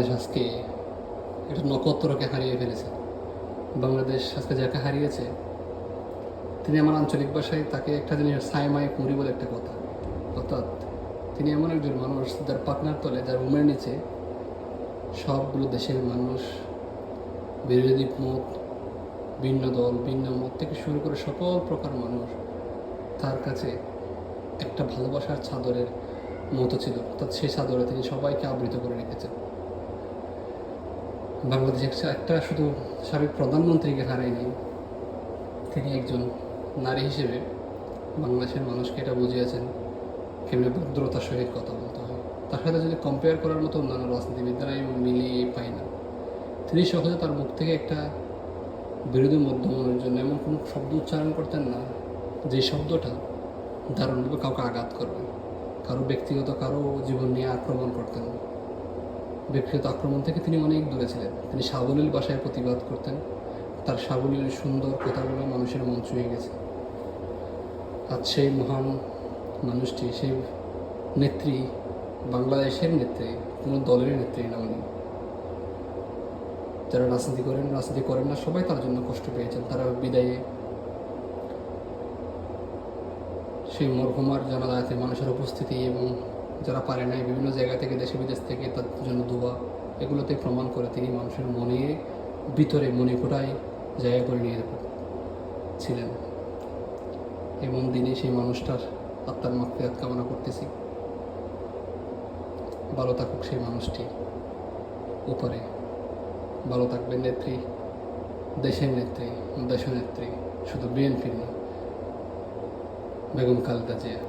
বাংলাদেশ আজকে একটা নক্ষত্রকে হারিয়ে ফেলেছে। বাংলাদেশ আজকে যাকে হারিয়েছে, তিনি আমার আঞ্চলিক ভাষায় তাকে একটা জিনিস সাইমাই পুরি বলে একটা কথা, অর্থাৎ তিনি এমন একজন মানুষ যার পাকনার তলে, যার উমের নিচে সবগুলো দেশের মানুষ, বিরোধী মত, ভিন্ন দল, ভিন্ন মত থেকে শুরু করে সকল প্রকার মানুষ তার কাছে একটা ভালোবাসার চাদরের মতো ছিল। অর্থাৎ সেই চাদরে তিনি সবাইকে আবৃত করে রেখেছেন। বাংলাদেশ একটা শুধু সাবেক প্রধানমন্ত্রীকে হারায়নি, তিনি একজন নারী হিসেবে বাংলাদেশের মানুষকে এটা বুঝিয়েছেন কেমনি ভদ্রতার সহিত কথা বলতে হয়। তার সাথে যদি কম্পেয়ার করার মতো অন্যান্য রাজনীতিবিদরা আমি মিলিয়ে পাই না। তিনি সহজে তার মুখ থেকে একটা বিরোধী মধ্যমনের জন্য এমন কোনো শব্দ উচ্চারণ করতেন না যে শব্দটা দারুণভাবে কাউকে আঘাত করবে, কারো ব্যক্তিগত কারো জীবন নিয়ে আক্রমণ করতেন। ব্যক্তিগত আক্রমণ থেকে তিনি অনেক দূরে ছিলেন। তিনি সাবলীল ভাষায় প্রতিবাদ করতেন। তার সাবলীল সুন্দর কথাগুলো মানুষের মন ছুঁয়ে গেছে। আজ সেই মহান মানুষটি, সেই নেত্রী, বাংলাদেশের নেত্রী, কোনো দলের নেত্রী না উনি। যারা রাজনীতি করেন না, সবাই তার জন্য কষ্ট পেয়েছেন। তারা বিদায়ে সেই মরহুমার জানাজাতে মানুষের উপস্থিতি এবং যারা পারে নাই বিভিন্ন জায়গা থেকে, দেশে বিদেশ থেকে তার জন্য দোয়া, এগুলোতে প্রমাণ করে তিনি মানুষের মনে ভিতরে মনে কোটায় জায়গা করে নিয়ে ছিলেন। এমন দিনে সেই মানুষটার আত্মার মাগফিরাত কামনা করতেছি। ভালো থাকুক সেই মানুষটি উপরে, ভালো থাকবেন নেত্রী, দেশের নেত্রী, দেশনেত্রী, শুধু বিএনপির না, বেগম খালেদা জিয়া।